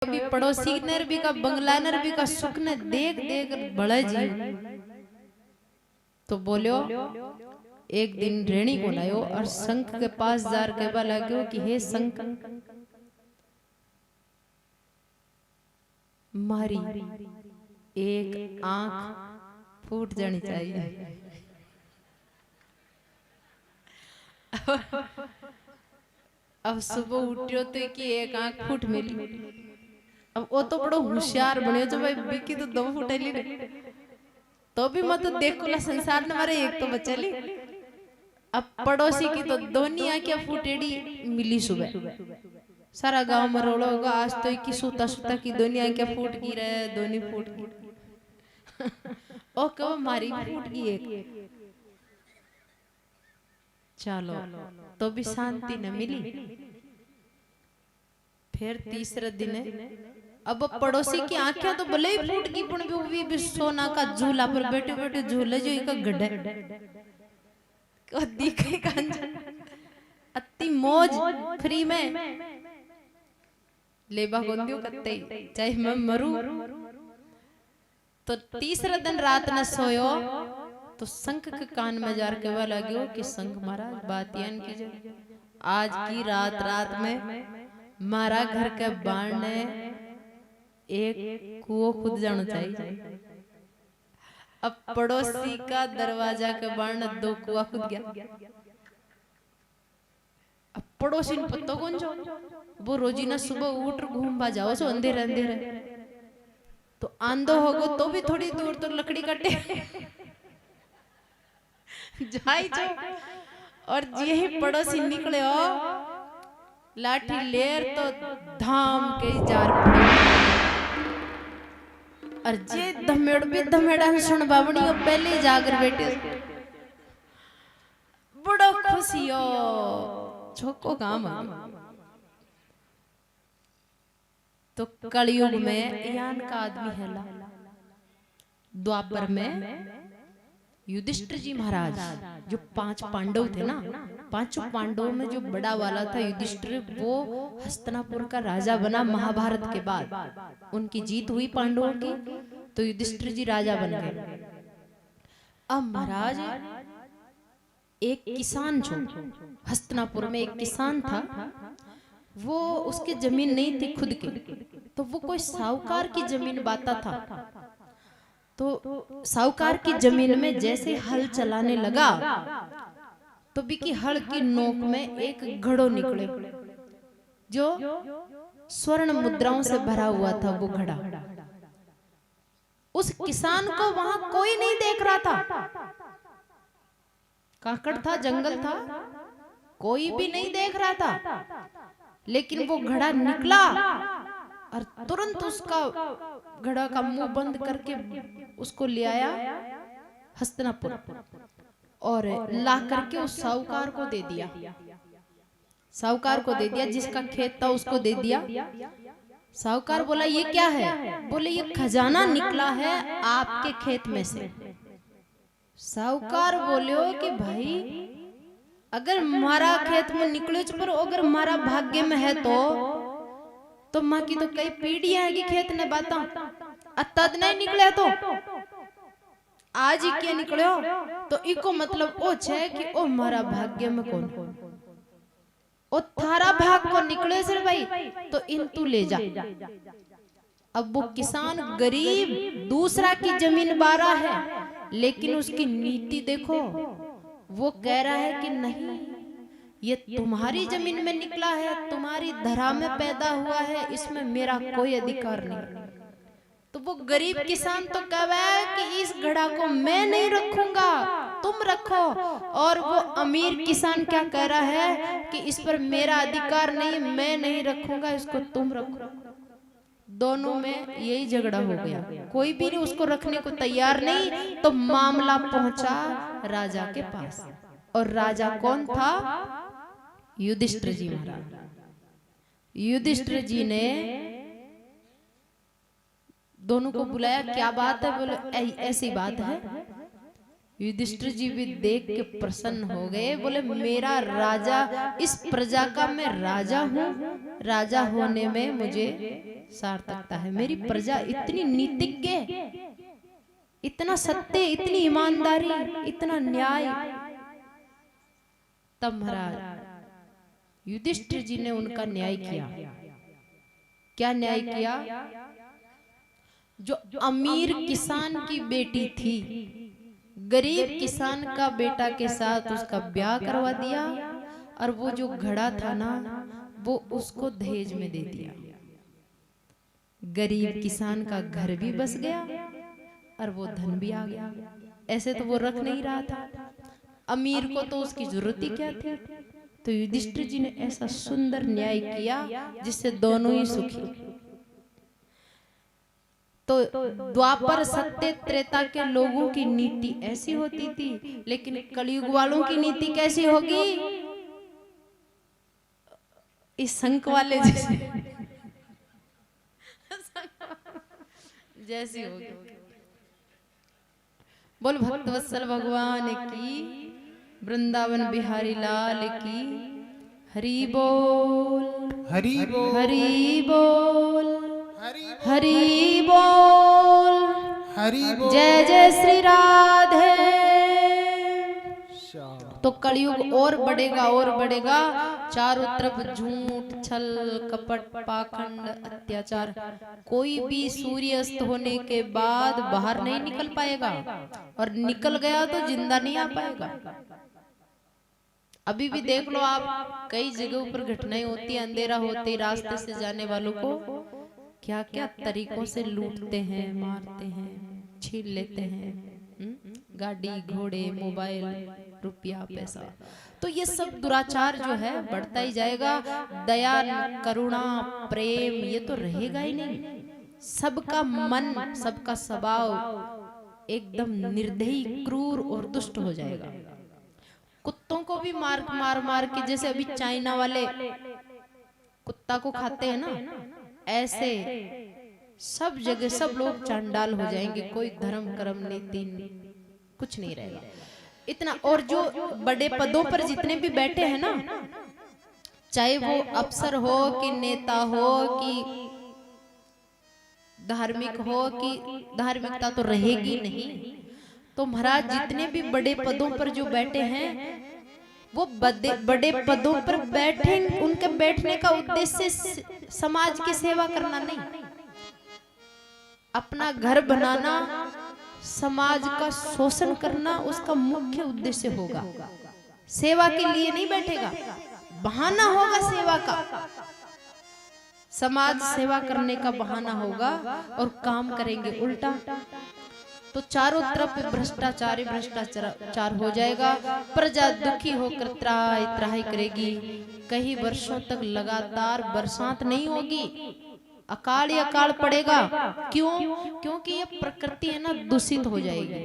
अभी पड़ोसी नर भी का बंगला नर भी का सुख ने देख देख बड़ा जी। तो बोलो एक दिन रेणी को लायो और शंख के पास जार के बा लाग्यो कि हे शंख मारी एक आंख फूट जानी चाहिए। अब सुबह उठ्यो तो कि एक आंख फूट मिली। अब वो तो बड़ो होशियार बने जो भाई बिकी तो दो फुटेली ने तो भी मत देखो ला संसार ने मारे एक तो बचा ली। अब पड़ोसी की तो दोनी आंखें फूटेड़ी मिली सुबह सारा गांव में रोड़ा होगा आज तो की सूता सूता की दोनी आंखें फूट गई रहे दोनी फूट गई। ओ कब मारी फूट गई एक चलो तो भी शांति न मिली। फिर तीसरे दिन अब पड़ोसी की आंखें तो भले ही फूट गई पण भी सोना का झूला पर बैठे बैठे झूले जो एक गड्ढे दिखे कांचन अति मौज फ्री में लेबा गोंदियो कत्ते चाहे मैं मरूं। तो तीसरा दिन रात न सोयो तो शंख के कान में जार के वा लाग्यो कि शंख महाराज बात यान कीजिए आज की रात में मारा घर के बाण ने एक कुओं खुद जाना चाहिए। अब पड़ोसी का दरवाजा के बाण दो कुआ खुद गया। अब पड़ोसी ने पत्तो कौन जो वो रोजीना सुबह उठ घूमबा जाओ सो अंधेरे अंधेरे तो आंधो होगो तो भी थोड़ी दूर तो लकड़ी कटे जाई जो और यही पड़ोसी निकले हो लाठी लेर तो धाम के जार पड़ी और जे धमेड़ भी धमेड़ा सुन बावणी हो पहले जाकर बैठे बड़ो खुशी हो छोको काम तो कलयुग में यान का आदमी है ला द्वापर में युधिष्ठिर जी महाराज जो 5 पांडव थे ना 5 पांडवों में जो बड़ा वाला था युधिष्ठिर वो हस्तिनापुर का राजा बना महाभारत के बाद उनकी जीत हुई पांडवों की तो युधिष्ठिर जी राजा बन गए। अब महाराज एक किसान जो हस्तिनापुर में एक किसान था वो उसकी जमीन नहीं थी खुद की तो वो कोई साहूकार की जमीन बाता था। तो साहूकार की जमीन में जैसे हल चलाने लगा तो बिकी हल की नोक में एक घड़ो निकले जो स्वर्ण मुद्राओं से भरा हुआ था। वो घड़ा उस किसान को वहां कोई नहीं देख रहा था। काकड़ था जंगल था कोई भी नहीं देख रहा था लेकिन वो घड़ा निकला और तुरंत उसका घड़ा का मुंह बंद करके उसको ले आया हस्तिनापुर और ला करके उस साहूकार को दे दिया। साहूकार को दे दिया जिसका खेत था उसको दे दिया। साहूकार बोला ये क्या है? बोले ये खजाना निकला है आपके खेत में से। साहूकार बोले कि भाई अगर मारा खेत में निकले पर अगर मारा भाग्य में है तो माँ की तो कई पीढ़ियां है कि खेत ने बाता अतद नहीं निकले तो आज ही क्या निकले हो तो इको मतलब ओ छे कि ओ मारा भाग्य में कौन ओ थारा भाग को निकले सर भाई तो इन तू ले जा। अब वो किसान गरीब दूसरा की जमीन बारा है लेकिन उसकी नीति देखो वो कह रहा है कि नहीं ये तुम्हारी जमीन में निकला है तुम्हारी धरा में पैदा हुआ है इसमें मेरा कोई अधिकार नहीं। तो वो गरीब किसान तो कह रहा है कि इस घड़ा को मैं नहीं रखूंगा तुम रखो और वो अमीर किसान क्या कह रहा है कि इस पर मेरा अधिकार नहीं मैं नहीं रखूंगा इसको तुम रखो। दोनों में यही झगड़ा हो गया कोई भी नहीं उसको रखने को तैयार नहीं। तो मामला पहुंचा राजा के पास और राजा कौन था? युधिष्ठिर जी महाराज। युधिष्ठिर जी ने दोनों को बुलाया क्या बात है? बोले ऐसी बात है युधिष्ठिर जी भी देख के प्रसन्न हो गए, बोले मेरा राजा, इस प्रजा का मैं राजा हूँ, राजा होने में मुझे सार्थकता है। मेरी प्रजा इतनी नीतिज्ञ, इतना सत्य, इतनी ईमानदारी, इतना न्याय। तब महाराज युधिष्ठिर जी ने उनका न्याय किया। क्या न्याय किया? जो अमीर किसान की बेटी थी, गरीब किसान का बेटा के साथ उसका ब्याह करवा दिया, और वो जो घड़ा था ना, वो उसको दहेज में दे दिया। गरीब किसान का घर भी बस गया और वो धन भी आ गया। ऐसे तो वो रख नहीं रहा था, अमीर को तो उसकी जरूरत ही क्या थी। तो युधिष्ठिर जी ने ऐसा सुंदर न्याय किया जिससे दोनों ही सुखी। तो द्वापर सत्य त्रेता के लोगों की नीति ऐसी होती थी, लेकिन कलयुग वालों की नीति कैसी होगी? इस शंख वाले जैसी होगी। बोल भक्तवत्सल भगवान की, वृंदावन बिहारी लाल की, हरि बोल, हरि बोल, हरि बोल, हरि हरि बोल, हरि बोल। जय जय श्री राधे। श्याम। तो कलयुग और बढ़ेगा और बढ़ेगा, चारों तरफ झूठ, छल, कपट, पाखंड, अत्याचार। कोई भी सूर्य अस्त होने के बाद बाहर नहीं निकल पाएगा, और निकल गया तो जिंदा नहीं आ पाएगा। अभी भी देख लो आप, कई जगहों पर घटनाएं होती है, अंधेरा होते रास्ते से जाने वालों को क्या क्या तरीकों से लूटते हैं, मारते हैं, छीन लेते हैं। गाड़ी, घोड़े, मोबाइल, रुपया, पैसा। तो ये सब दुराचार जो है बढ़ता ही जाएगा। दया, करुणा, प्रेम ये तो रहेगा ही नहीं। सबका मन, सबका स्वभाव एकदम निर्दयी, क्रूर और दुष्ट हो जाएगा। कुत्तों को भी मार मार मार के, जैसे अभी चाइना वाले कुत्ता को खाते हैं ना, ऐसे सब जगह सब लोग चांडाल हो जाएंगे। कोई धर्म कर्म नीति कुछ नहीं रहेगा इतना। और जो बड़े पदों पर जितने भी बैठे हैं ना, चाहे वो अफसर हो कि नेता हो कि धार्मिक हो, कि धार्मिकता तो रहेगी नहीं। तो महाराज जितने भी बड़े पदों पर जो बैठे हैं, वो बड़े पदों पर बैठे, उनके बैठने का उद्देश्य समाज की सेवा करना नहीं, अपना घर बनाना, समाज का शोषण करना उसका मुख्य उद्देश्य होगा। सेवा के लिए नहीं बैठेगा, बहाना होगा सेवा का, समाज सेवा करने का बहाना होगा, और काम करेंगे उल्टा। तो चारों तरफ भ्रष्टाचार भ्रष्टाचार हो जाएगा। प्रजा दुखी होकर त्राही त्राही करेगी। कई वर्षों तक लगातार बरसात नहीं होगी, अकाल ही अकाल पड़ेगा। क्यों? क्योंकि ये प्रकृति है ना, दूषित हो जाएगी।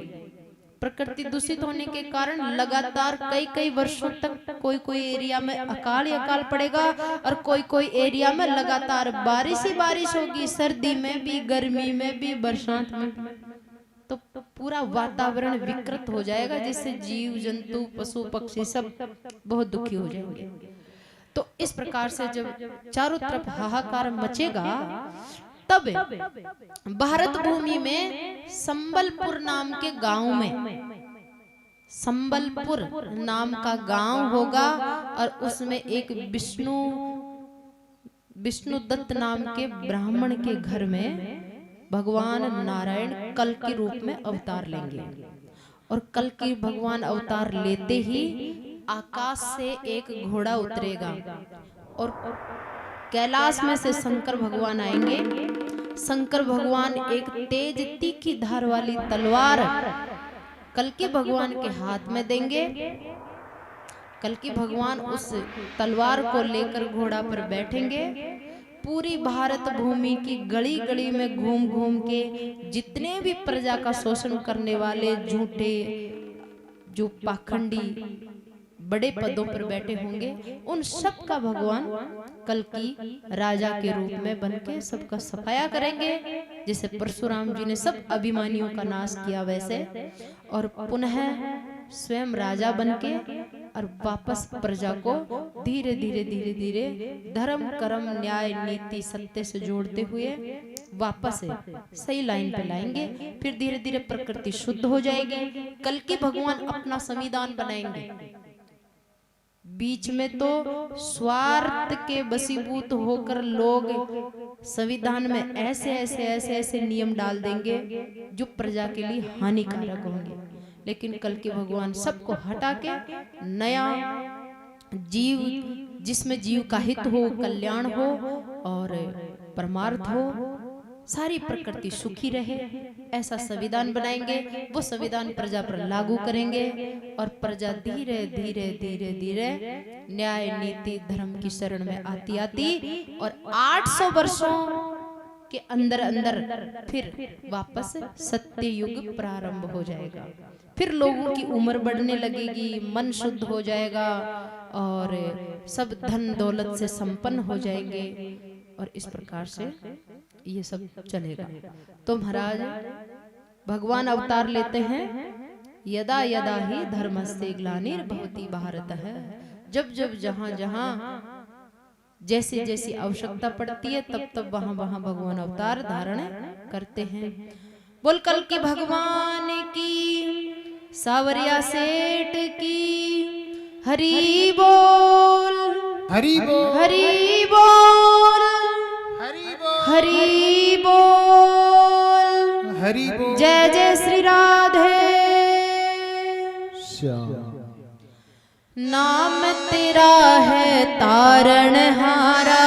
प्रकृति दूषित होने के कारण लगातार कई कई वर्षों तक कोई कोई एरिया में अकाल ही अकाल पड़ेगा, और कोई कोई एरिया में लगातार बारिश ही बारिश होगी, सर्दी में भी, गर्मी में भी, बरसात में भी। तो पूरा वातावरण विकृत हो जाएगा, जिससे जीव जंतु, पशु पक्षी सब बहुत दुखी हो जाएंगे। तो इस प्रकार से जब चारों तरफ हाहाकार मचेगा, तब भारत भूमि में संबलपुर नाम के गांव में, संबलपुर नाम का गांव होगा, और उसमें एक विष्णु दत्त नाम के ब्राह्मण के घर में भगवान नारायण कल के रूप में अवतार लेंगे। और कल की भगवान अवतार लेते ही आकाश से एक घोड़ा उतरेगा, और कैलाश में से शंकर भगवान आएंगे। शंकर भगवान एक तेज तीखी धार वाली तलवार कल के भगवान के हाथ में देंगे। कल की भगवान उस तलवार को लेकर घोड़ा पर बैठेंगे। पूरी भारत भूमि की गली गली में घूम घूम के जितने भी प्रजा का शोषण करने वाले झूठे, जो पाखंडी बड़े पदों पर बैठे होंगे, उन सब का भगवान कल की राजा के रूप में बनके सबका सफाया करेंगे। जैसे परशुराम जी ने सब अभिमानियों का नाश किया वैसे, और पुनः स्वयं राजा बनके और वापस प्रजा को धीरे धीरे धीरे धीरे धर्म कर्म न्याय नीति सत्य से जोड़ते हुए वापस सही लाइन पे लाएंगे। फिर धीरे धीरे प्रकृति शुद्ध हो जाएगी। कल के भगवान अपना संविधान बनाएंगे। बीच में तो स्वार्थ के वशीभूत होकर लोग संविधान में ऐसे ऐसे ऐसे ऐसे नियम डाल देंगे जो प्रजा के लिए हानिकारक होंगे। लेकिन कल के भगवान सबको हटा के नया जीव, जिसमें जीव का हित हो, कल्याण हो और परमार्थ हो, सारी प्रकृति सुखी रहे, ऐसा संविधान बनाएंगे। वो संविधान प्रजा पर लागू करेंगे और प्रजा धीरे धीरे धीरे धीरे न्याय नीति धर्म की शरण में आती आती और 800 वर्षों के अंदर अंदर फिर वापस सत्य युग प्रारंभ हो जाएगा। फिर लोगों की उम्र बढ़ने लगेगी, मन शुद्ध हो जाएगा और सब धन दौलत से संपन्न हो जाएंगे और इस प्रकार से ये सब चलेगा। तो महाराज भगवान अवतार लेते हैं, यदा यदा ही धर्मस्य ग्लानिर्भवति भारत है। जब जब जहां जहां जैसे जैसी आवश्यकता पड़ती है तब तब वहां वहां भगवान अवतार धारण करते हैं। बोल कल की भगवान की, सावरिया सेठ की, हरि बोल हरि बोल हरि बोल हरि बोल हरि बोल। जय जय श्री राधे श्याम। नाम तेरा है तारणहारा,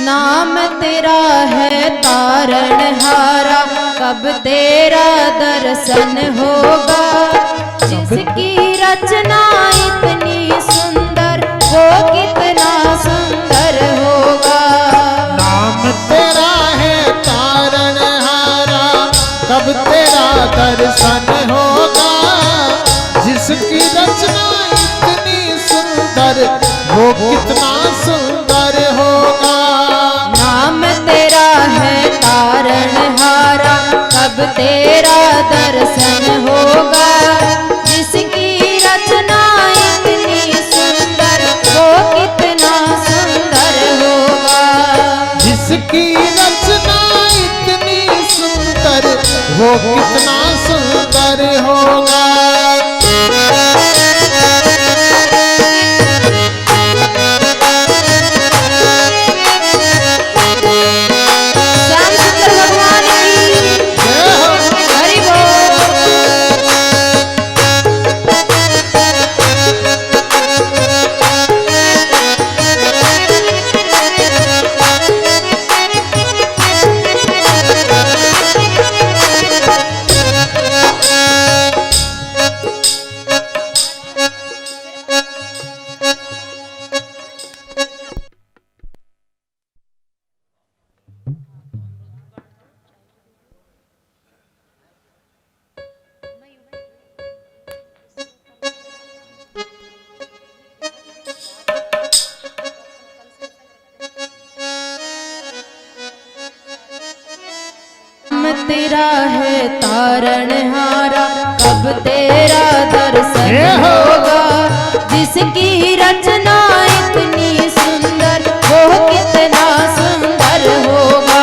नाम तेरा है तारणहारा, कब तेरा दर्शन होगा। जिसकी रचना इतनी सुंदर वो कितना सुंदर होगा। नाम तेरा है तारणहारा, कब तेरा दर्शन होगा। जिसकी रचना इतनी सुंदर वो कितना सुंदर होगा। नाम तेरा है तारणहारा, कब तेरा दर्शन होगा। जिसकी रचना इतनी सुंदर वो कितना सुंदर होगा। जिसकी रचना इतनी सुंदर वो कितना सुंदर होगा। श्याम सुंदर भगवान की हरि बोल। तेरा है तारणहारा, कब तेरा दर्शन होगा। जिसकी रचना इतनी सुंदर वो कितना सुंदर होगा।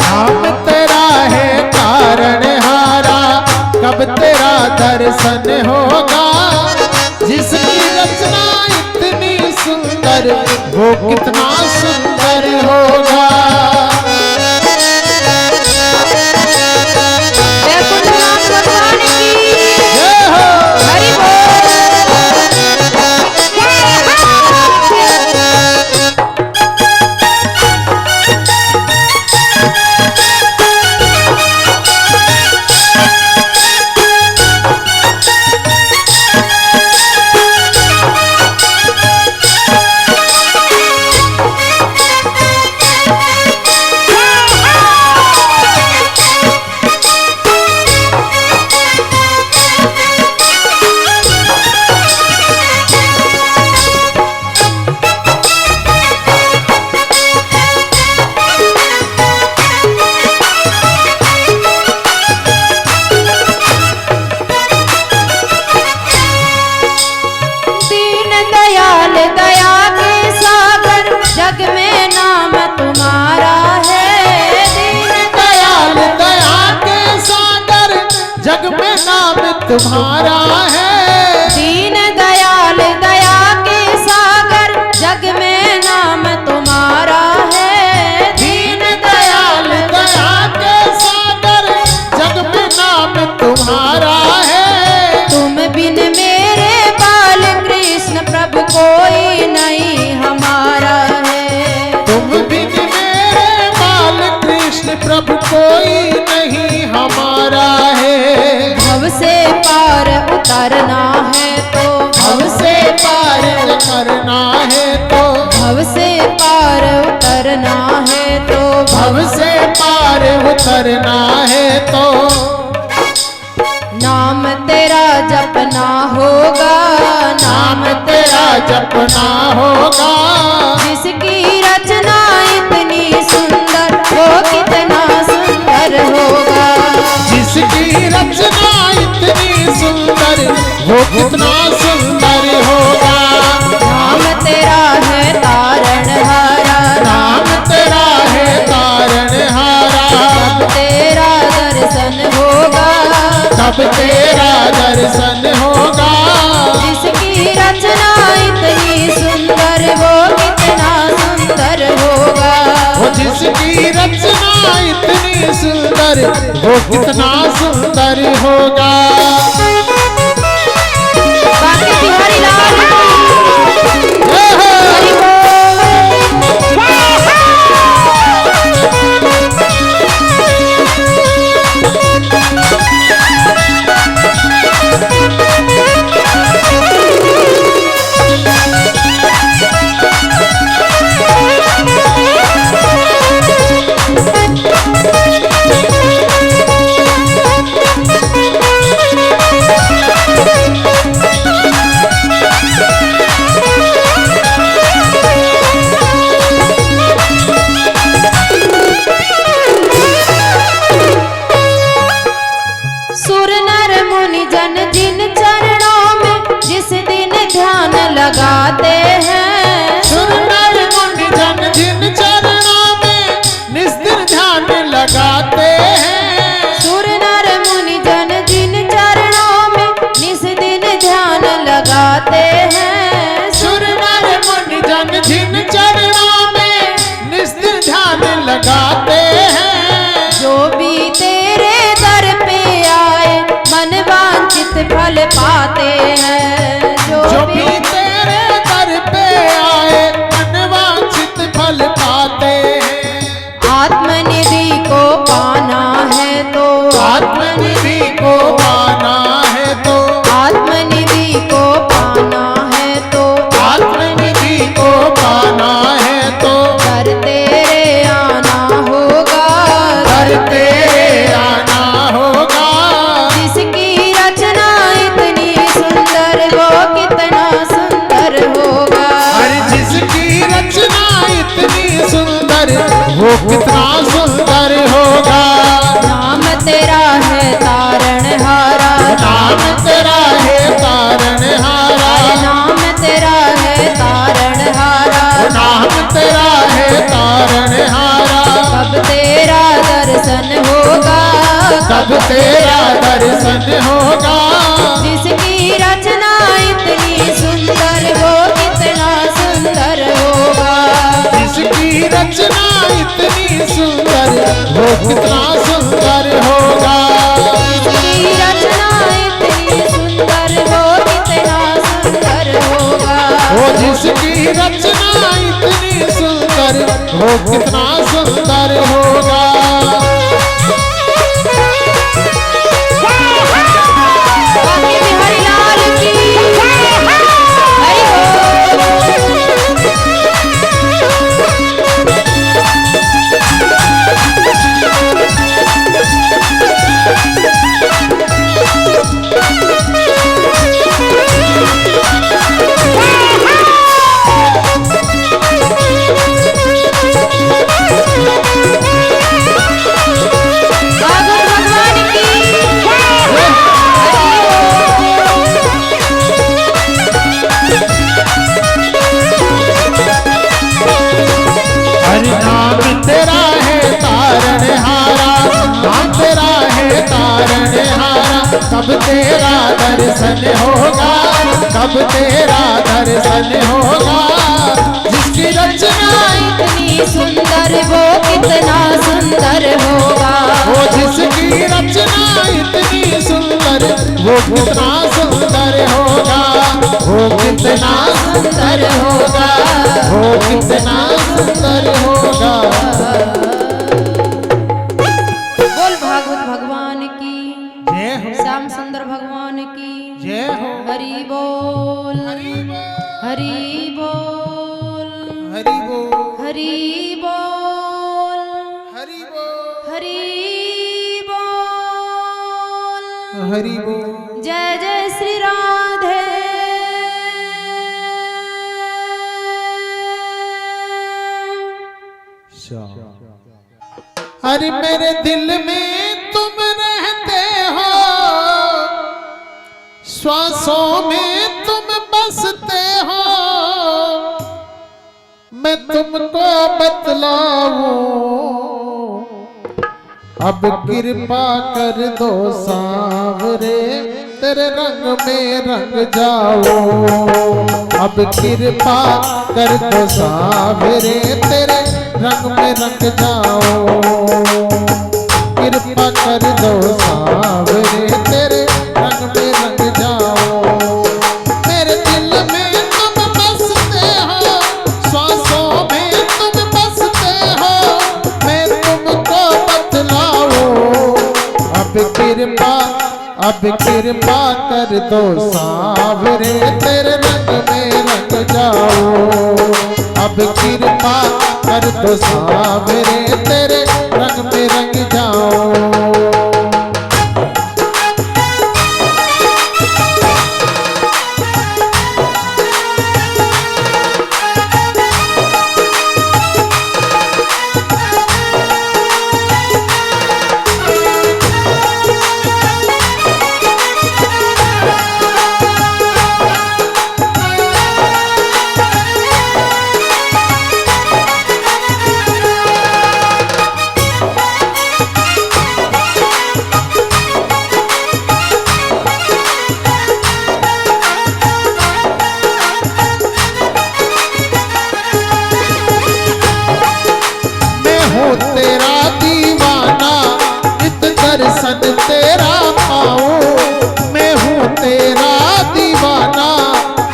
नाम तेरा है तारणहारा, कब तेरा दर्शन होगा। जिसकी रचना इतनी सुंदर वो कितना सुंदर होगा। वैकुंठनाथ भगवान की जय हो। हरि बोल। तुम्हारा है। दीन दयाल दया के सागर जग में नाम तुम्हारा है। दीन दयाल दया के सागर जग में नाम तुम्हारा है। तुम बिन मेरे बाल कृष्ण प्रभु कोई नहीं हमारा है। तुम बिन मेरे बाल कृष्ण प्रभु कोई नहीं हमारा है। भव से पार उतरना है तो भव से पार करना है तो भव से पार उतरना है तो भव से पार उतरना है तो नाम तेरा जपना होगा। नाम तेरा जपना होगा। जिसकी रचना इतनी सुंदर वो कितना सुंदर होगा। जिसकी रचना इतनी सुंदर वो कितना सुंदर होगा। नाम तेरा है तारण हारा। नाम तेरा है तारण हारा। तब तेरा दर्शन होगा। तब तेरा दर्शन होगा। जिसकी रचना इतनी सुंदर वो कितना सुंदर होगा। वो जिसकी रचना इतनी सुंदर वो कितना सुंदर होगा। बाकी बिहारी लाल हरि सुर नर मुनि जन जिन चरणों में जिस दिन ध्यान लगाते हैं। सुर नर मुनि जन जिन चरणों में निस्दिन ध्यान लगाते हैं। सुर नर मुनि जन जिन चरणों में निस दिन ध्यान लगाते हैं। सुर नर मुनि जन जिन चरणों में निस्दिन ध्यान लगाते हैं। जो भी तेरे दर पे आए मन वांछित फल पाते हैं। जो भी तेरे दर पे आए मन वांछित फल पाते हैं। आत्मनिधि को पाना है तो आत्मनिधि को पाना है तो आत्मनिधि को पाना है तो आत्मनिधि को पाना है तो घर तेरे आना होगा। घर तेरे आना होगा। जिसकी रचना इतनी सुंदर वो कितना सुंदर होगा। अरे जिसकी रचना इतनी सुंदर वो कितना सुंदर होगा। नाम तेरा है तारण हारा। नाम तेरा है तारण हारा। नाम तेरा है तारण हारा। नाम तेरा है तारण हारा। कब तेरा दर्शन होगा। तब तेरा दर्शन होगा। जिसकी रचना इतनी सुंदर वो कितना सुंदर होगा। जिसकी रचना इतनी सुंदर वो कितना सुंदर होगा। जिसकी रचना इतनी सुंदर वो कितना सुंदर होगा। वो जिसकी रचना इतनी सुंदर वो कितना सुंदर होगा। बाकी बिहारी लाल की हरि तब तेरा दर्शन होगा, कब तेरा दर्शन होगा। जिसकी रचना इतनी सुंदर वो कितना सुंदर होगा। वो जिसकी रचना इतनी सुंदर वो कितना सुंदर होगा, वो कितना सुंदर होगा, वो कितना सुंदर होगा। बोल भागवत भगवान की जय हो, श्याम सुंदर भगवान की जय हो। हरि बोल, हरि बोल, हरि बोल, हरि बोल, हरि बोल, हरि बोल, हरि बोल, हरि बोल। जय जय श्री राधे। अरे मेरे दिल में तुम रहते हो, श्वासों में तुम बसते हो। मैं तुमको बतलाऊं, अब कृपा कर दो सांवरे, तेरे रंग में रंग जाओ। अब कृपा कर दो सांवरे, तेरे रंग में रंग जाओ। कृपा कर दो सांवरे, तेरे रंग में रंग जाओ। मेरे दिल में तुम बसते हो, श्वासों में तुम बसते हो। मैं तुमको बतलाऊं, अब कृपा कर दो सांवरे, तेरे रंग में रंग जाओ। अब कृपा कर दो सांवरे, तेरे रंग में रंग जाओ। तेरा दीवाना, नित दर्शन तेरा पाऊं। मैं हूँ तेरा दीवाना,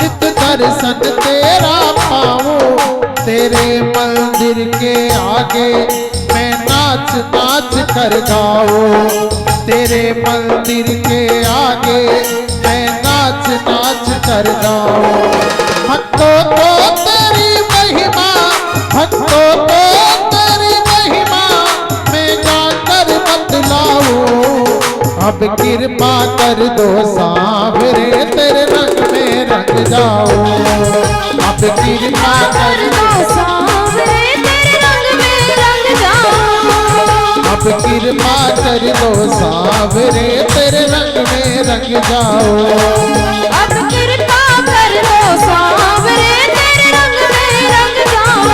नित दर्शन तेरा पाऊं। तेरे मंदिर के आगे मैं नाच नाच कर गाऊं। तेरे मंदिर के आगे मैं नाच नाच कर गाऊं। भक्तों को तेरी महिमा, भक्तों को अब कृपा कर दो सांवरे, तेरे रंग में रंग जाओ। अब कृपा कर दो सांवरे, तेरे रंग में रंग जाओ। अब कृपा कर दो सांवरे, तेरे रंग में रंग जाओ। अब कृपा कर दो सांवरे, तेरे रंग में रंग जाओ।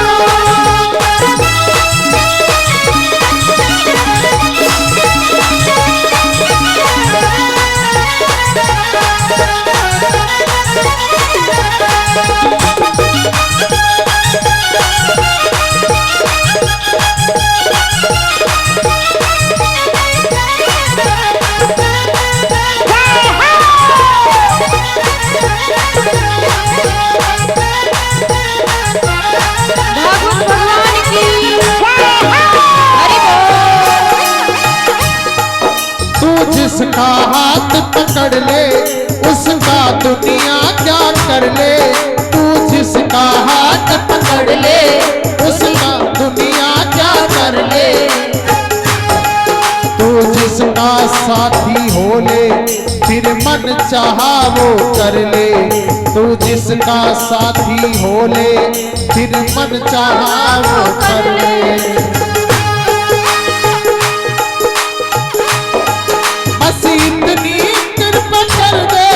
जिसका हाथ पकड़ ले उसका दुनिया क्या कर ले। तू जिसका हाथ पकड़ ले उसका दुनिया क्या कर ले। तू जिसका साथी हो ले फिर मन चाहा वो कर ले। तू जिसका साथी हो ले फिर मन चाहा वो कर ले। बस इतनी कृपा कर दे,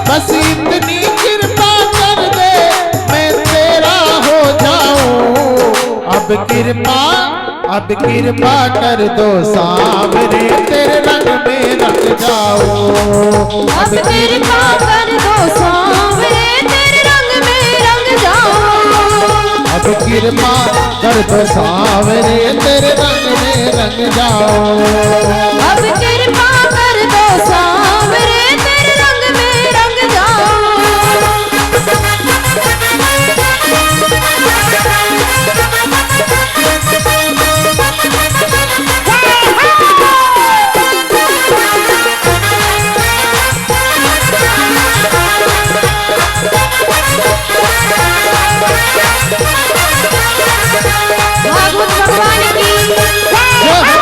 बस इतनी कृपा कर दे, मैं तेरा हो जाऊं। अब अब कृपा कर दो सांवरे तेरे रंग में रंग जाओ। अब कृपा कर दो सांवरे तेरे रंग में रंग जाओ। अब कृपा कर दो सांवरे तेरे रंग में रंग जाओ। अब कृपा कर दो सांवरे तेरे रंग में रंग जाओ। भागवत भगवान की हरि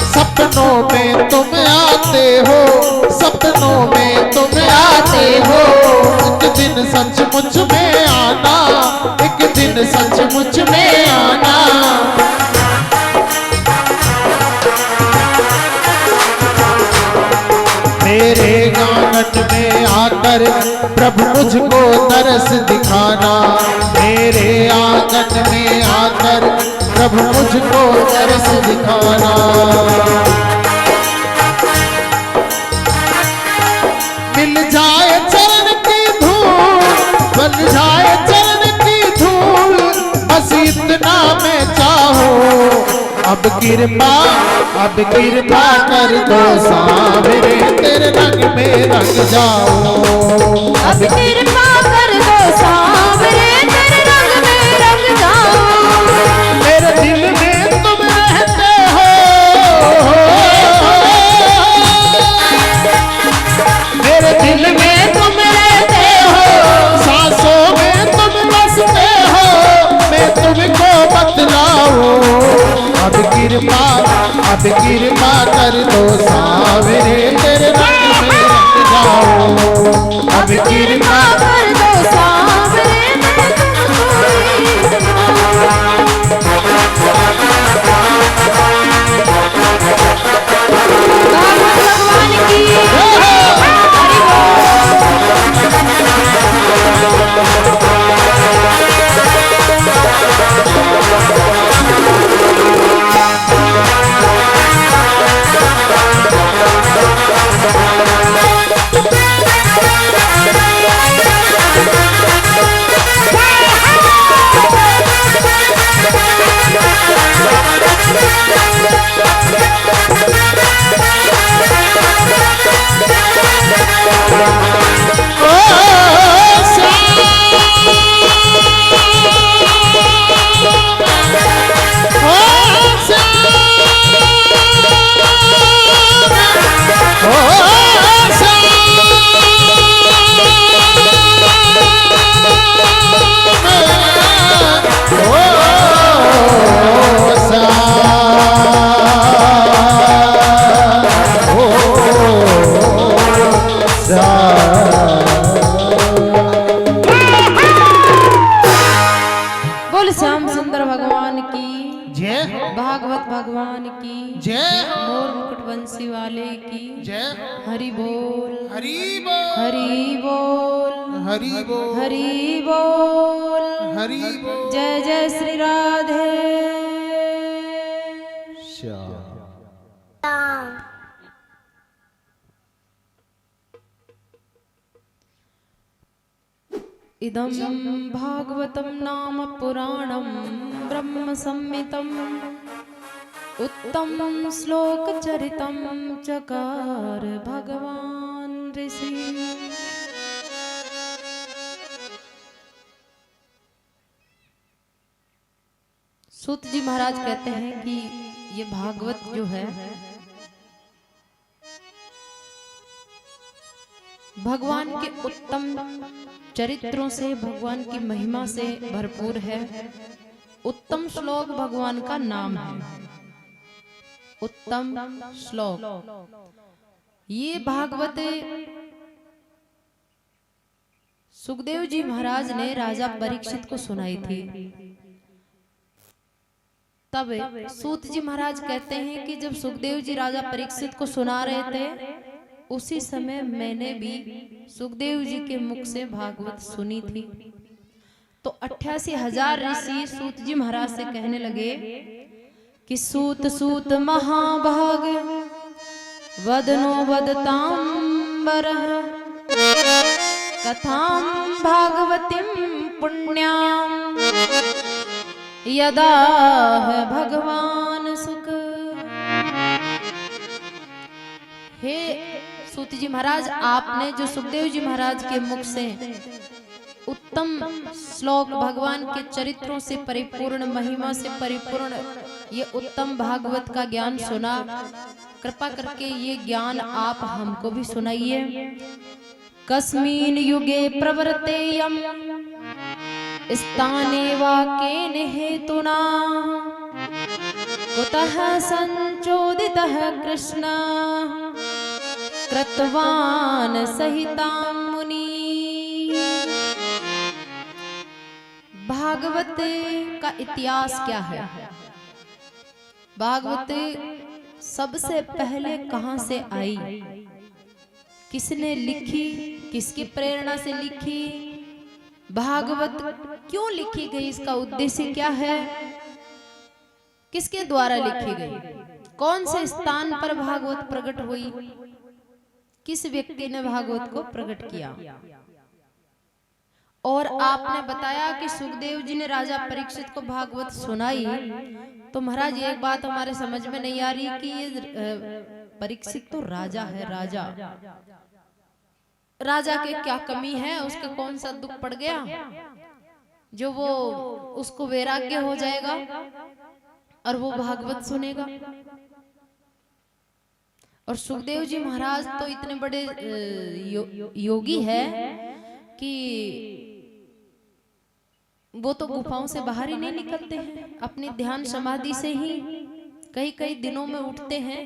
सपनों में तुम आते हो, सपनों में तुम आते हो। एक दिन सचमुच में आना, एक दिन सचमुच में आना। मेरे आंगन में आकर प्रभु मुझको तरस दिखाना। मेरे आंगन में आकर प्रभु मुझको तरस दिखाना। मिल जाए चरण की धूल, बन जाए चरण की धूल, बस इतना मैं चाहूं। अब कृपा कर दो सांवरे तेरे रंग में रंग जाओ। अब कृपा कर दो सांवरे तेरे रंग में रंग जाओ। मेरे दिल में तुम रहते हो, मेरे दिल में तुम रहते हो, सांसों में तुम बसते हो, मैं तुमको बतलाऊं। अब कृपा कर दो सांवरे तेरे रंग में रंग जाओ। अब कृपा कर दो सांवरे भागवत भगवान की हरि बोल श्याम सुंदर भगवान की जय, भागवत भगवान की जय, मोर मुकुट बंसी वाले की जय। हरि बोल हरि बोल, हरि बोल हरि बोल, हरि बोल। हरि बोल। जय जय श्री राधे। इदं भागवतं नाम पुराणं ब्रह्म संहितं उत्तमं श्लोकचरितं चकार भगवान ऋषि। सूत जी महाराज कहते हैं कि ये भागवत जो है भगवान के उत्तम चरित्रों से, भगवान की महिमा से भरपूर है। उत्तम श्लोक भगवान का नाम है। उत्तम श्लोक, ये भागवत सुखदेव जी महाराज ने राजा परीक्षित को सुनाई थी। तब सूत जी महाराज कहते हैं कि जब सुखदेव जी राजा परीक्षित को सुना रहे थे, उसी समय मैंने भी सुखदेव जी के मुख से भागवत सुनी थी। तो 88,000 ऋषि सूत जी महाराज से कहने लगे कि सूत सूत महाभाग वदनो वदतांबरः कथां भागवतीं पुण्यां यदा है भगवान सुख। हे सूत जी महाराज, आपने जो सुखदेव जी महाराज के मुख से उत्तम श्लोक, भगवान के चरित्रों से परिपूर्ण, महिमा से परिपूर्ण ये उत्तम भागवत का ज्ञान सुना, कृपा करके ये ज्ञान आप हमको भी सुनाइए। कस्मिन् युगे प्रवर्तेयम् स्थाने वा केन हेतुना कुतः संचोदितः कृष्णः कृतवान् सहितां मुनि। भागवत का इतिहास क्या है? भागवत सबसे पहले कहां से आई, किसने लिखी, किसकी प्रेरणा से लिखी, भागवत क्यों लिखी गई, इसका उद्देश्य क्या है, किसके द्वारा लिखी गई, कौन से स्थान पर भागवत प्रकट हुई, किस व्यक्ति ने भागवत को प्रकट किया। और आपने बताया कि सुखदेव जी ने राजा परीक्षित को भागवत सुनाई। तो महाराज एक बात हमारे समझ में नहीं आ रही कि ये परीक्षित तो राजा है, राजा के क्या कमी है, उसका कौन सा दुख पड़ गया जो वो उसको वैराग्य हो जाएगा और वो भागवत सुनेगा। और सुखदेव जी महाराज तो इतने बड़े योगी है कि वो तो गुफाओं से बाहर ही नहीं निकलते हैं, अपनी ध्यान समाधि से ही कई कई दिनों में उठते हैं।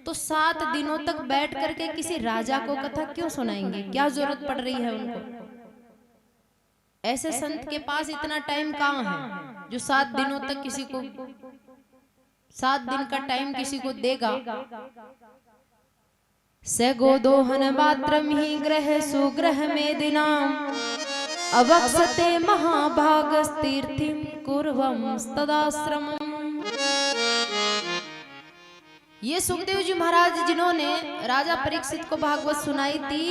तो 7 दिनों तक बैठ करके किसी राजा को कथा क्यों सुनाएंगे, क्या जरूरत पड़ रही है उनको? ऐसे संत के पास इतना टाइम कहाँ है जो 7 दिनों तक किसी को, 7 दिन का टाइम किसी को देगा। स गोदोहन मात्रम ही ग्रह सुग्रह में दिनाम अवक्षते महाभागस्तीर्थिं कुर्वं तदाश्रमम्। ये सुखदेव जी महाराज जिन्होंने राजा परीक्षित को भागवत सुनाई थी,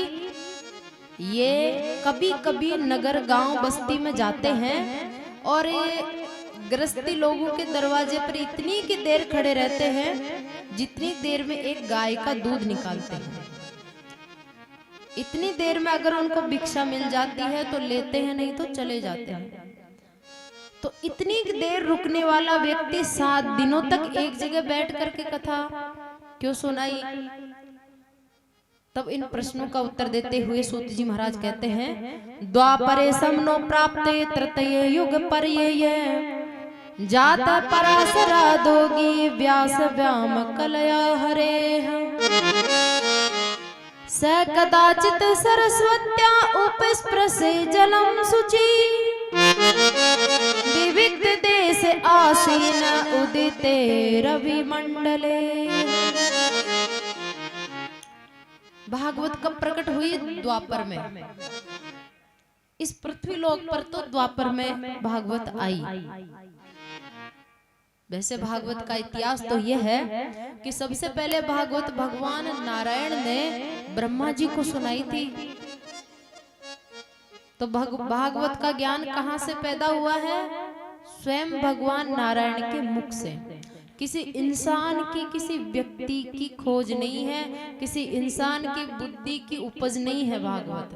ये कभी कभी नगर गांव बस्ती में जाते हैं और गृहस्थी लोगों के दरवाजे पर इतनी की देर खड़े रहते हैं जितनी देर में एक गाय का दूध निकालते हैं। इतनी देर में अगर उनको भिक्षा मिल जाती है तो लेते हैं, नहीं तो चले जाते हैं। तो इतनी देर रुकने वाला व्यक्ति 7 दिनों तक एक जगह बैठ करके कथा क्यों सुनाई? तब इन प्रश्नों का उत्तर देते हुए सूत जी महाराज कहते हैं, द्वापरे समनो प्राप्ते तृतीय युग पर्यय जाता पराशरा दोगी व्यास व्याम कलया हरे। स कदाचित सरस्वत्या उपस्पृशे जलम शुचि विविक्त देश आसीन उदिते रवि मंडले। भागवत कब प्रकट हुई? द्वापर में। इस पृथ्वी लोक पर तो द्वापर में भागवत आई। वैसे भागवत का इतिहास तो यह है कि सबसे पहले भागवत भगवान नारायण ने ब्रह्मा जी को सुनाई थी। तो भागवत का ज्ञान कहाँ से पैदा हुआ है? स्वयं भगवान नारायण के मुख से। किसी इंसान की, किसी व्यक्ति की खोज नहीं है, किसी इंसान की बुद्धि की उपज नहीं है भागवत।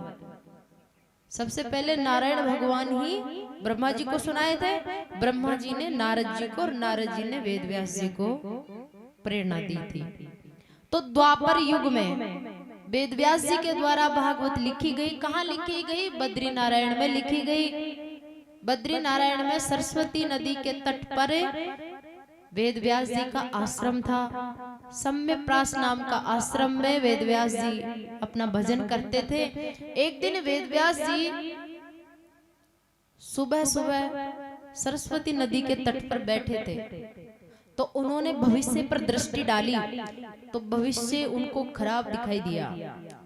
सबसे पहले नारायण भगवान ही ब्रह्मा जी को सुनाए थे। ब्रह्मा जी ने नारद जी को और नारद जी ने वेद व्यास जी को प्रेरणा दी थी। तो द्वापर युग में वेद व्यास जी के द्वारा भागवत लिखी गई। कहाँ लिखी गई? बद्री नारायण में लिखी गई। बद्री नारायण में सरस्वती नदी के तट पर वेद व्यास जी का आश्रम था। सम्यप्रास नाम का आश्रम में वेद व्यास जी अपना भजन करते थे। एक दिन वेद व्यास जी सुबह सुबह सरस्वती नदी के तट पर बैठे थे, तो उन्होंने भविष्य पर दृष्टि डाली तो भविष्य उनको खराब दिखाई दिया।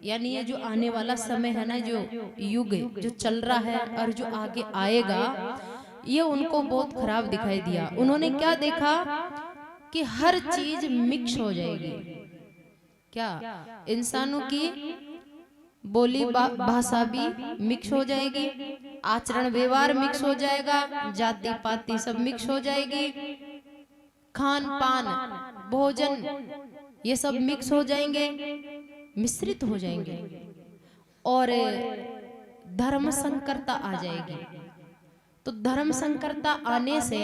यानी ये जो आने वाला समय है ना, जो युग जो चल रहा है और जो आगे आएगा, ये उनको बहुत खराब दिखाई दिया। उन्होंने क्या देखा कि हर चीज मिक्स हो जाएगी। क्या? इंसानों की बोली भाषा भी मिक्स हो जाएगी, आचरण व्यवहार मिक्स हो जाएगा, जाति पाति सब मिक्स हो जाएगी, खान पान भोजन ये सब मिक्स हो जाएंगे, मिश्रित हो जाएंगे, और धर्म संकरता आ जाएगी। तो धर्म संकरता आने से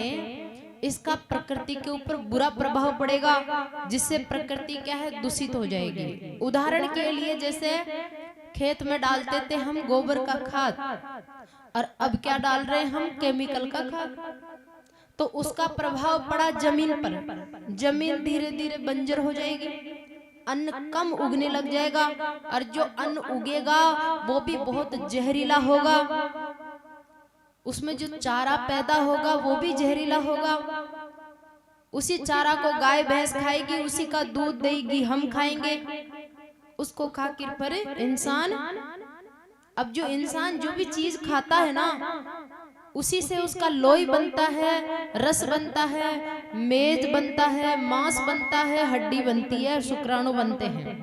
इसका प्रकृति के ऊपर बुरा प्रभाव पड़ेगा, जिससे प्रकृति क्या है, दूषित हो जाएगी। उदाहरण के लिए जैसे खेत में डालते थे हम गोबर का खाद, और अब क्या डाल रहे हैं हम, केमिकल का खाद। तो उसका प्रभाव पड़ा जमीन पर, जमीन धीरे धीरे बंजर हो जाएगी, अन्न कम उगने लग जाएगा, और जो अन्न उगेगा वो भी बहुत जहरीला होगा, उसमें जो चारा पैदा होगा वो भी जहरीला होगा। उसी चारा को गाय भैंस खाएगी, उसी का दूध देगी हम खाएंगे, उसको खा कर पर इंसान, अब जो इंसान जो भी चीज खाता है ना, उसी से उसका लोई बनता है, रस बनता है, मेद बनता है, मांस बनता है, हड्डी बनती है, शुक्राणु बनते हैं।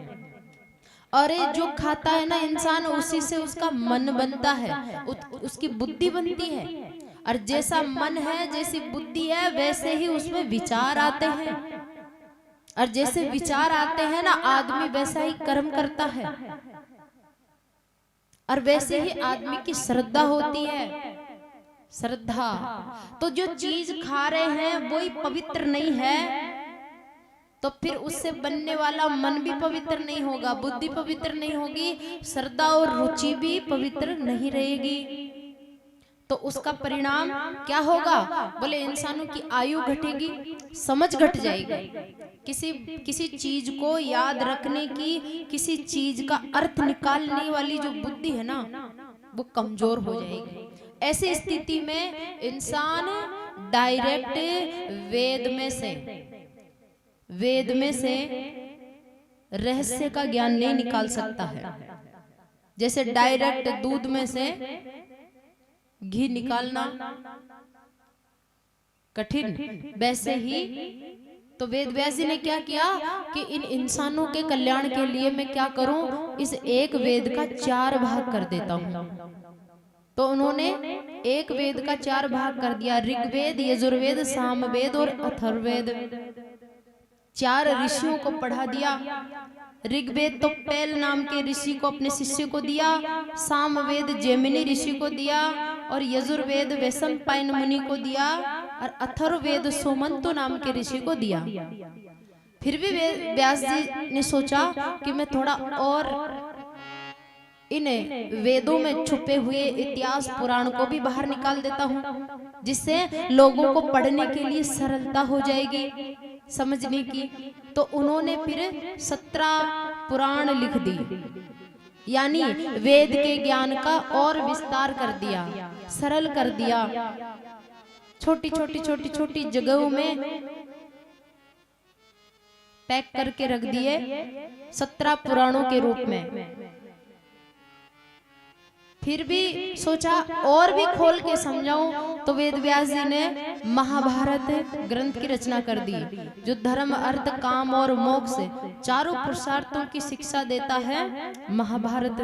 और ये जो खाता है ना इंसान, उसी से उसका मन बनता है, उसकी बुद्धि बनती है, और जैसा मन है, जैसी बुद्धि है, वैसे ही उसमें विचार आते हैं, और जैसे विचार आते हैं ना, आदमी वैसा ही कर्म करता है, और वैसे ही आदमी की श्रद्धा होती है। श्रद्धा तो जो चीज खा रहे हैं वही पवित्र नहीं है, तो फिर उससे बनने वाला मन भी पवित्र नहीं होगा, बुद्धि पवित्र नहीं होगी, श्रद्धा और रुचि भी पवित्र नहीं रहेगी। तो उसका परिणाम क्या होगा? बोले इंसानों की आयु घटेगी, समझ घट जाएगी, किसी चीज को याद रखने की, किसी चीज का अर्थ निकालने वाली जो बुद्धि है ना, वो कमजोर हो जाएगी। ऐसी स्थिति में इंसान डायरेक्ट वेद में से रहस्य का ज्ञान नहीं निकाल सकता है। जैसे डायरेक्ट दूध में से घी निकालना कठिन, वैसे ही तो वेद व्यास जी ने क्या किया कि इन इंसानों के कल्याण के लिए मैं क्या करूं, इस एक वेद का 4 भाग कर देता हूं। तो उन्होंने एक वेद का 4 भाग कर दिया, ऋग्वेद, यजुर्वेद, सामवेद और अथर्ववेद। 4 ऋषियों को पढ़ा दिया। ऋग्वेद तो पैल नाम के ऋषि को अपने शिष्य को दिया, सामवेद जैमिनी ऋषि को दिया, और यजुर्वेद वैशंपायन मुनि को दिया, और अथर्ववेद सोमंतो नाम के ऋषि को दिया। फिर भी व्यास जी ने सोचा कि मैं थोड़ा और इन वेदों में छुपे हुए इतिहास पुराण को भी बाहर निकाल देता हूँ, जिससे लोगों को पढ़ने के लिए सरलता हो जाएगी समझने की। तो उन्होंने फिर 17 पुराण लिख दी, यानी वेद के ज्ञान का और विस्तार कर दिया, सरल कर दिया, छोटी छोटी जगहों में पैक करके रख दिए 17 पुराणों के रूप में। फिर भी सोचा और भी खोल के समझाऊं, तो वेद व्यास जी ने महाभारत ग्रंथ की रचना कर दी, जो धर्म अर्थ काम और मोक्ष 4 पुरुषार्थों की शिक्षा देता है, महाभारत।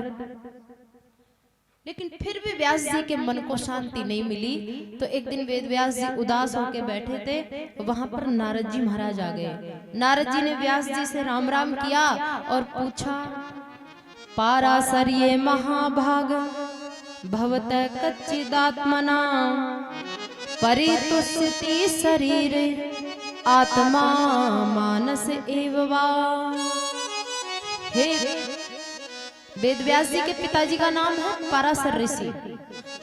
लेकिन फिर भी व्यास जी के मन को शांति नहीं मिली। तो एक दिन वेद व्यास जी उदास होकर बैठे थे, वहां पर नारद जी महाराज आ गए। नारद जी ने व्यास जी से राम राम किया और पूछा, पाराशर ये महाभाग भवत कच्चिदात्मना परितुष्यति शरीर आत्मा मानस एव वा। हे वेद व्यास जी के पिताजी का नाम है पाराशर ऋषि।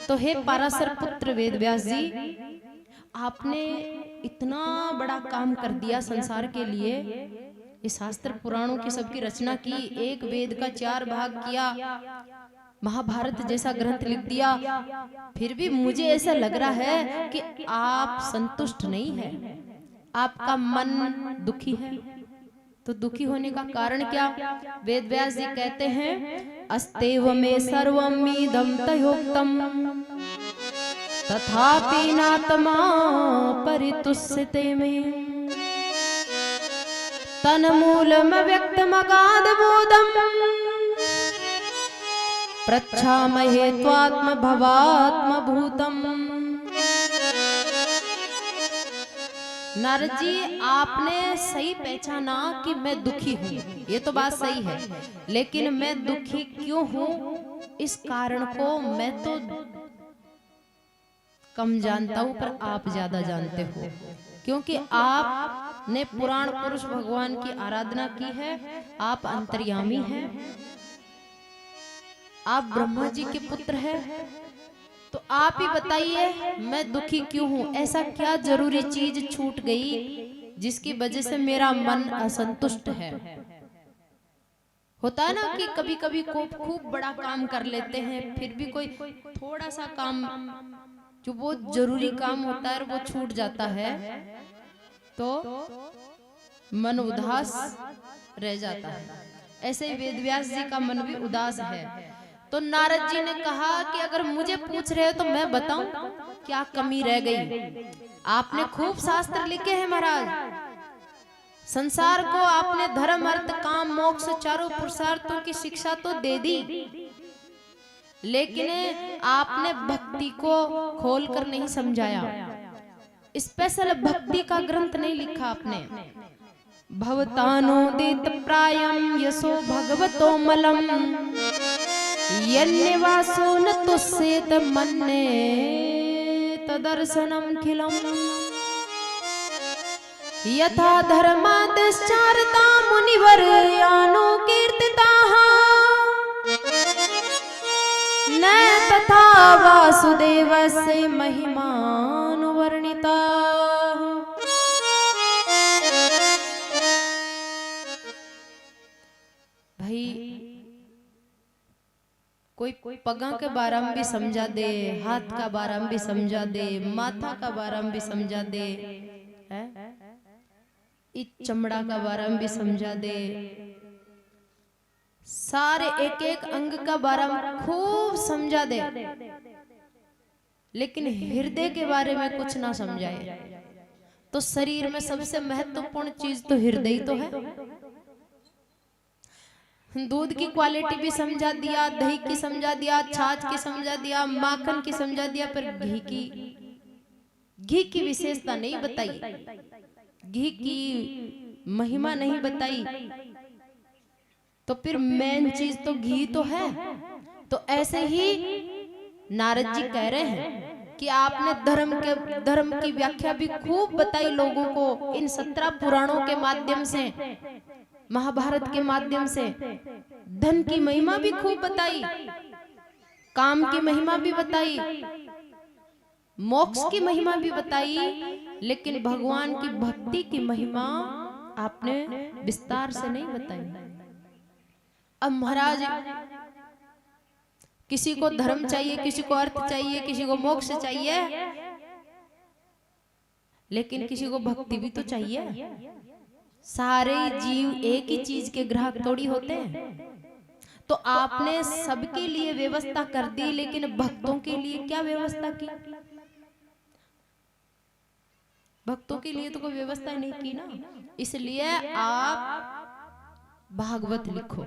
तो हे पाराशर पुत्र वेद व्यास जी, आपने इतना बड़ा काम कर दिया संसार के लिए, ये शास्त्र पुराणों की सबकी रचना की, एक वेद का 4 भाग किया, महाभारत जैसा ग्रंथ लिख दिया, फिर भी मुझे ऐसा लग रहा है कि आप संतुष्ट नहीं है, आपका मन दुखी है। तो दुखी होने का कारण क्या? वेद व्यास जी कहते हैं, अस्तेव में सर्वमिदं तयोक्तम तथापि नात्मा परितुष्यते में तन्मूलम व्यक्तमगाध बोधम प्रच्छामहे त्वात्म भवात्म भूतम। नारद जी, आपने सही पहचाना कि मैं दुखी हूँ, ये तो बात सही है, लेकिन मैं दुखी क्यों हूँ इस कारण को मैं तो कम जानता हूँ, पर आप ज्यादा जानते हो, क्योंकि आपने पुराण पुरुष भगवान की आराधना की है, आप अंतर्यामी हैं, आप ब्रह्मा जी के पुत्र हैं। तो आप ही बताइए मैं दुखी क्यों हूं? ऐसा क्या जरूरी चीज छूट गई जिसकी वजह से मेरा मन असंतुष्ट है? होता है ना कि कभी कभी खूब बड़ा काम कर लेते हैं, फिर भी कोई थोड़ा सा काम जो बहुत जरूरी काम होता है वो छूट जाता है, तो मन उदास रह जाता है। ऐसे ही वेदव्यास जी का मन भी उदास है। तो नारद जी ने कहा कि अगर मुझे पूछ रहे हो तो मैं बताऊं क्या कमी रह गई? आपने खूब शास्त्र लिखे हैं महाराज, संसार को आपने धर्म अर्थ काम मोक्ष चारों पुरुषार्थों की शिक्षा तो दे दी, लेकिन आपने भक्ति को खोल कर नहीं समझाया। स्पेशल भक्ति का ग्रंथ नहीं लिखा आपने। भवतानुदित प्रायम यशो भगवतो मलम यन्निवासो न तुस्येत मन्ने तदर्शनम खिलम यथा धर्मादिश्चारता मुनिवर यानो कीर्तिताः न तथा वासुदेवस्य महिमानुवर्णिता। भाई कोई पगा के बारे में भी समझा दे, हाथ का बारे में भी समझा दे, माथा का बारे में भी समझा दे, चमड़ा का बारे में भी समझा दे, सारे एक एक अंग का बारे में खूब समझा दे, लेकिन हृदय के बारे में कुछ ना समझाए, तो शरीर में सबसे महत्वपूर्ण चीज तो हृदय ही तो है। दूध की क्वालिटी भी समझा दिया, दही की समझा दिया, छाछ की समझा दिया, माखन की समझा दिया, पर घी की विशेषता नहीं बताई, घी की महिमा नहीं बताई, तो फिर मेन चीज तो घी तो है। तो ऐसे ही नारद जी कह रहे हैं कि आपने धर्म की व्याख्या भी खूब बताई लोगों को, इन 17 पुराणों के माध्यम से, महाभारत के माध्यम से। धन की महिमा भी खूब बताई, काम की महिमा भी बताई, मोक्ष की महिमा भी बताई, लेकिन भगवान की भक्ति की महिमा आपने विस्तार से नहीं बताई। अब महाराज, किसी को धर्म चाहिए, किसी को अर्थ चाहिए, किसी को मोक्ष चाहिए, लेकिन किसी को भक्ति भी तो चाहिए। सारे जीव एक ही चीज के ग्राहक थोड़ी होते हैं। तो आपने सबके लिए व्यवस्था कर दी, लेकिन भक्तों के लिए क्या व्यवस्था की? भक्तों के लिए तो कोई व्यवस्था नहीं की ना। इसलिए आप भागवत लिखो,